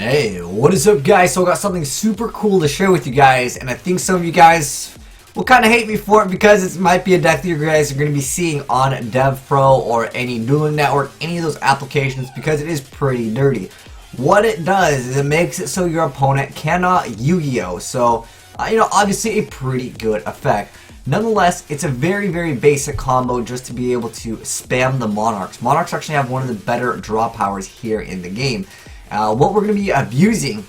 Hey, what is up guys? So I got something super cool to share with you guys, and I think some of you guys will kind of hate me for it because it might be a deck that you guys are going to be seeing on DevPro or any Dueling Network, any of those applications, because it is pretty dirty. What it does is it makes it so your opponent cannot Yu-Gi-Oh! So, obviously a pretty good effect. Nonetheless, it's a very, very basic combo just to be able to spam the Monarchs. Monarchs actually have one of the better draw powers here in the game. What we're going to be abusing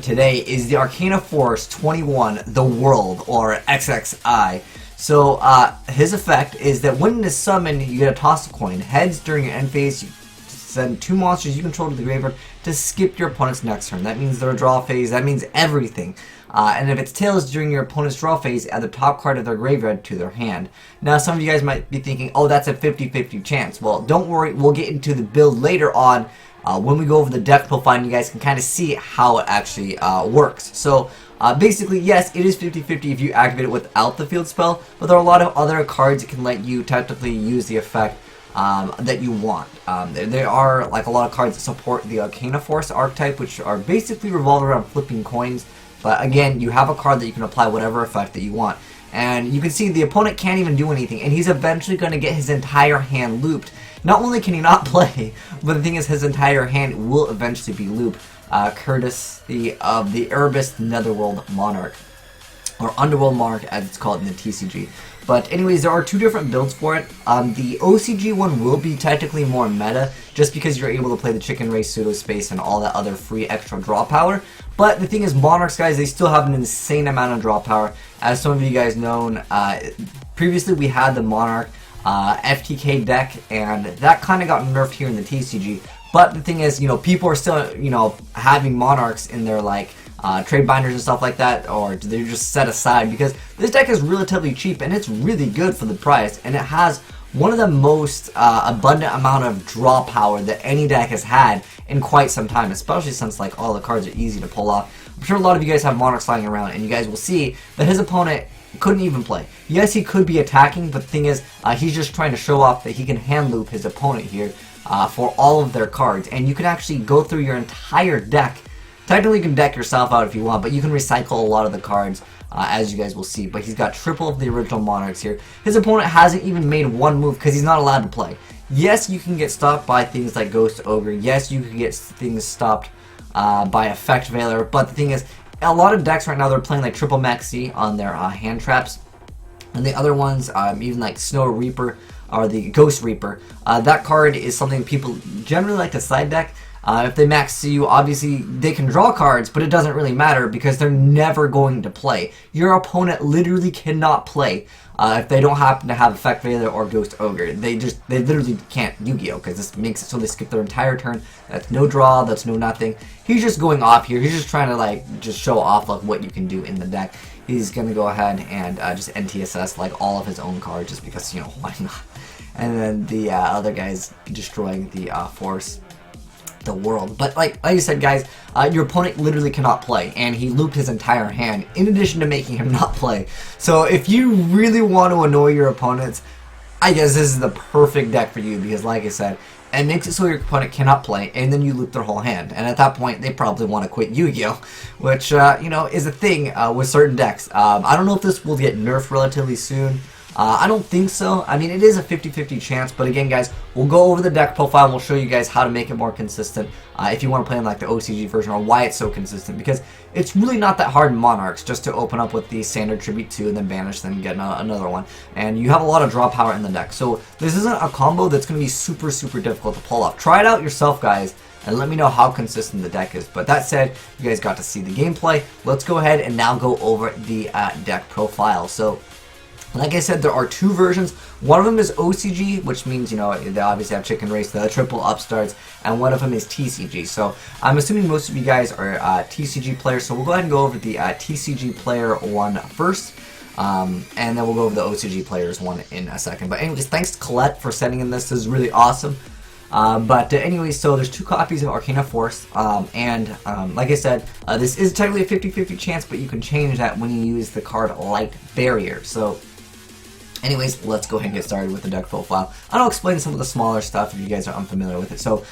today is the Arcana Force 21, the World, or XXI. So, his effect is that when it is summoned, you get a toss a coin. Heads during your end phase, you send 2 monsters you control to the graveyard to skip your opponent's next turn. That means their draw phase, that means everything. And if it's tails during your opponent's draw phase, add the top card of their graveyard to their hand. Now, some of you guys might be thinking, oh, that's a 50-50 chance. Well, don't worry, we'll get into the build later on. When we go over the deck profile, you guys can kind of see how it actually works. So, basically, yes, it is 50-50 if you activate it without the field spell, but there are a lot of other cards that can let you technically use the effect that you want. There are like a lot of cards that support the Arcana Force archetype, which are basically revolved around flipping coins. But again, you have a card that you can apply whatever effect that you want. And you can see the opponent can't even do anything, and he's eventually going to get his entire hand looped. Not only can he not play, but the thing is his entire hand will eventually be looped, courtesy of the Erebus Netherworld Monarch, or Underworld Monarch as it's called in the TCG. But anyways, there are 2 different builds for it. The OCG one will be technically more meta, just because you're able to play the Chicken Race, Pseudo Space, and all that other free extra draw power. But the thing is, Monarchs, guys, they still have an insane amount of draw power. As some of you guys know, previously we had the Monarch FTK deck, and that kind of got nerfed here in the TCG. But the thing is, people are still, having Monarchs in their, trade binders and stuff like that, or they're just set aside because this deck is relatively cheap and it's really good for the price, and it has one of the most abundant amount of draw power that any deck has had in quite some time, especially since all the cards are easy to pull off. I'm sure a lot of you guys have Monarchs lying around, and you guys will see that his opponent couldn't even play. Yes, he could be attacking, but the thing is, he's just trying to show off that he can hand loop his opponent here for all of their cards, and you can actually go through your entire deck. Technically, you can deck yourself out if you want, but you can recycle a lot of the cards, as you guys will see. But he's got triple of the original Monarchs here. His opponent hasn't even made one move because he's not allowed to play. Yes, you can get stopped by things like Ghost Ogre. Yes, you can get things stopped by Effect Veiler. But the thing is, a lot of decks right now, they're playing like Triple Maxi on their hand traps. And the other ones, even like Snow Reaper or the Ghost Reaper, that card is something people generally like to side deck. If they max you, obviously they can draw cards, but it doesn't really matter because they're never going to play. Your opponent literally cannot play if they don't happen to have Effect Veiler or Ghost Ogre. They literally can't Yu-Gi-Oh! Because this makes it so they skip their entire turn. That's no draw, that's no nothing. He's just going off here. He's just trying to just show off what you can do in the deck. He's going to go ahead and just NTSS all of his own cards just because, why not? And then the other guy's destroying the Force. The World. But like I said, guys, your opponent literally cannot play, and he looped his entire hand in addition to making him not play. So if you really want to annoy your opponents, I guess this is the perfect deck for you, because like I said, it makes it so your opponent cannot play, and then you loop their whole hand, and at that point they probably want to quit Yu-Gi-Oh, which is a thing with certain decks. I don't know if this will get nerfed relatively soon. I don't think so. I mean, it is a 50-50 chance, but again, guys, we'll go over the deck profile and we'll show you guys how to make it more consistent if you want to play in the OCG version, or why it's so consistent, because it's really not that hard in Monarchs just to open up with the standard Tribute 2 and then banish, then get another one, and you have a lot of draw power in the deck. So this isn't a combo that's going to be super, super difficult to pull off. Try it out yourself, guys, and let me know how consistent the deck is. But that said, you guys got to see the gameplay. Let's go ahead and now go over the deck profile. So, like I said, there are 2 versions. One of them is OCG, which means, they obviously have Chicken Race, the triple upstarts, and one of them is TCG. So I'm assuming most of you guys are TCG players, so we'll go ahead and go over the TCG player one first, and then we'll go over the OCG players one in a second. But anyways, thanks to Colette for sending in this. This is really awesome. Anyways, so there's 2 copies of Arcana Force, like I said, this is technically a 50-50 chance, but you can change that when you use the card Light Barrier. So Anyways, let's go ahead and get started with the deck profile. I'll explain some of the smaller stuff if you guys are unfamiliar with it. So,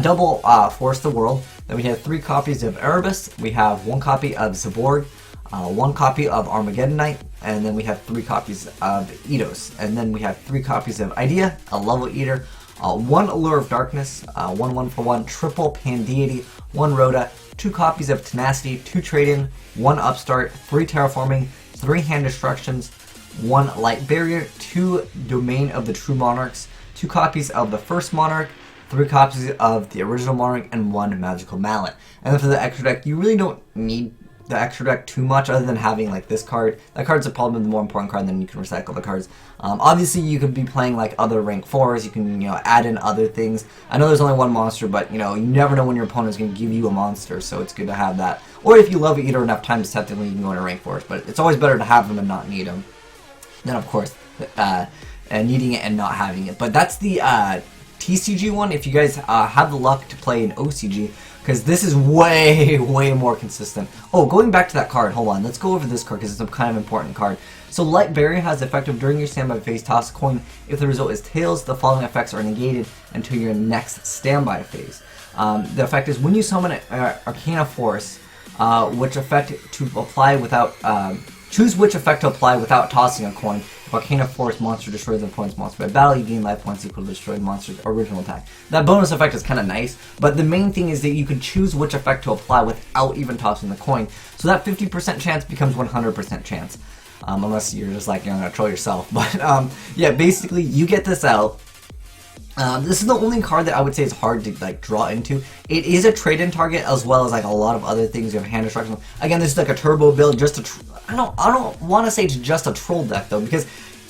double Force the World. Then we have 3 copies of Erebus. We have 1 copy of Zaborg, 1 copy of Armageddon Knight, and then we have 3 copies of Eidos. And then we have 3 copies of Idea, a Level Eater, 1 Allure of Darkness, 1 1-for-1, triple Pandeity, 1 Rhoda, 2 copies of Tenacity, 2 Trade-In, 1 Upstart, 3 Terraforming, 3 Hand Destructions, 1 Light Barrier, 2 Domain of the True Monarchs, 2 copies of the first Monarch, 3 copies of the original Monarch, and 1 Magical Mallet. And then for the extra deck, you really don't need the extra deck too much other than having like this card. That card's probably the more important card, then you can recycle the cards. Obviously you could be playing like other rank 4s, you can add in other things. I know there's only 1 monster, but you never know when your opponent's going to give you a monster, so it's good to have that. Or if you love Eater enough times, technically you can go into rank 4s, but it's always better to have them and not need them. Then of course, needing it and not having it. But that's the TCG one. If you guys have the luck to play an OCG, because this is way more consistent. Oh, going back to that card, hold on. Let's go over this card because it's a kind of important card. So Light Barrier has the effect of during your standby phase, toss a coin. If the result is tails, the following effects are negated until your next standby phase. The effect is when you summon an Arcana Force, which effect to apply without choose which effect to apply without tossing a coin. If Arcana Force monster destroys an opponent's monster by battle, you gain life points equal to destroyed monster's original attack. That bonus effect is kind of nice, but the main thing is that you can choose which effect to apply without even tossing the coin. So that 50% chance becomes 100% chance. Unless you're just like, you're gonna troll yourself. But yeah, basically you get this out. This is the only card that I would say is hard to like draw into. It is a trade-in target as well as like a lot of other things. You have hand destruction. Again, this is like a turbo build. Just I don't want to say it's just a troll deck though, because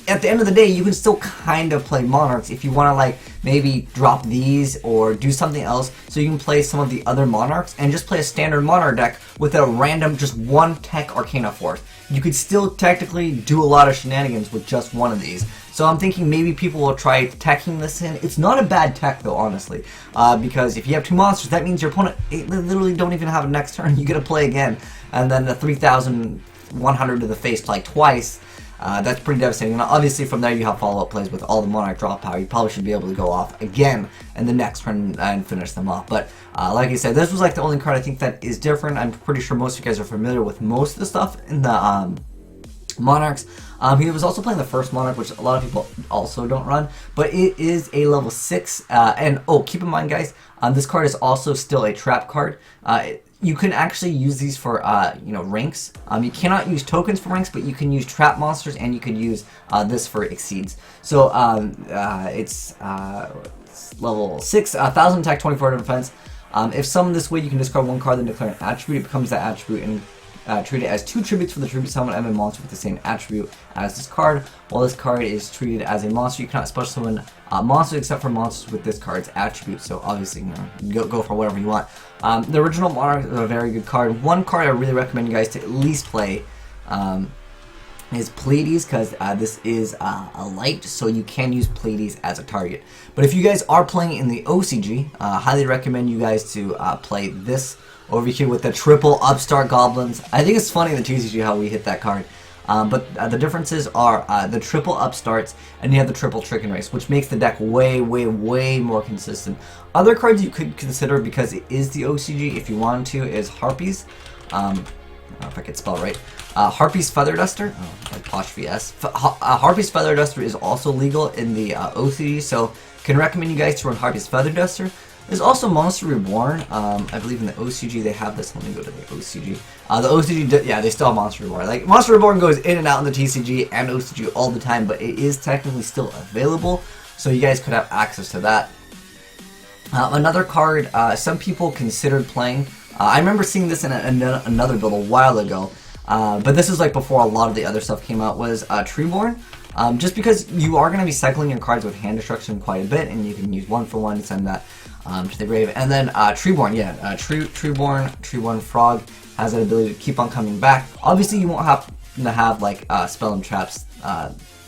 at the end of the day, you can still kind of play Monarchs if you want to like maybe drop these or do something else, so you can play some of the other Monarchs and just play a standard Monarch deck with a random just 1 tech Arcana Force. You could still technically do a lot of shenanigans with just 1 of these. So I'm thinking maybe people will try teching this in. It's not a bad tech though, honestly, because if you have 2 monsters, that means your opponent literally don't even have a next turn. You get to play again, and then the 3,100 to the face like twice. That's pretty devastating. And obviously from there you have follow-up plays with all the Monarch drop power. You probably should be able to go off again in the next turn and finish them off. But like I said, this was like the only card I think that is different. I'm pretty sure most of you guys are familiar with most of the stuff in the Monarchs. He was also playing the first Monarch, which a lot of people also don't run, but it is a level 6. And oh, keep in mind, guys, this card is also still a trap card. You can actually use these for ranks. You cannot use tokens for ranks, but you can use trap monsters, and you can use this for exceeds. So it's level 6, 1,000 attack, 24 defense. If summoned this way, you can discard 1 card, then declare an attribute. It becomes that attribute and treat it as 2 tributes for the tribute summon and a monster with the same attribute as this card. While this card is treated as a monster, you cannot special summon monsters except for monsters with this card's attribute. So obviously, go for whatever you want. The original Monarch is a very good card. One card I really recommend you guys to at least play is Pleiades, because this is a light, so you can use Pleiades as a target. But if you guys are playing in the OCG, highly recommend you guys to play this over here with the triple Upstart Goblins. I think it's funny in the TCG how we hit that card. But the differences are the triple Upstarts, and you have the triple Trick and Race, which makes the deck way more consistent. Other cards you could consider, because it is the OCG, if you wanted to, is Harpies. I don't know if I could spell right. Harpies Feather Duster, apostrophe S. Harpies Feather Duster is also legal in the OCG, so can recommend you guys to run Harpies Feather Duster. There's also Monster Reborn. I believe in the OCG they have this. Let me go to the OCG. The OCG, yeah, they still have Monster Reborn. Like, Monster Reborn goes in and out in the TCG and OCG all the time, but it is technically still available, so you guys could have access to that. Another card some people considered playing. I remember seeing this in another build a while ago, but this is like before a lot of the other stuff came out, was Treeborn. Just because you are going to be cycling your cards with hand destruction quite a bit, and you can use 1-for-1 and send that to the grave. And then Treeborn, yeah, Treeborn Frog has that ability to keep on coming back. Obviously, you won't have to have like spell and traps,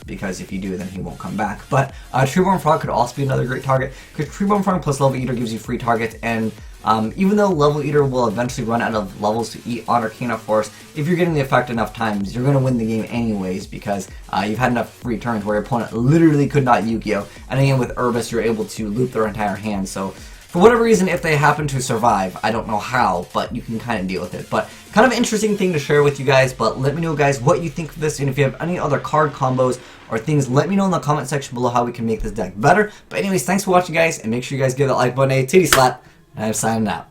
because if you do, then he won't come back. But Treeborn Frog could also be another great target, because Treeborn Frog plus Level Eater gives you free targets, and Even though Level Eater will eventually run out of levels to eat on Arcana Force, if you're getting the effect enough times, you're going to win the game anyways, because you've had enough free turns where your opponent literally could not Yu-Gi-Oh! And again, with Urbis, you're able to loop their entire hand, so for whatever reason, if they happen to survive, I don't know how, but you can kind of deal with it. But kind of an interesting thing to share with you guys, but let me know, guys, what you think of this, and if you have any other card combos or things, let me know in the comment section below how we can make this deck better. But anyways, thanks for watching, guys, and make sure you guys give that like button a titty slap, and I'm signing out.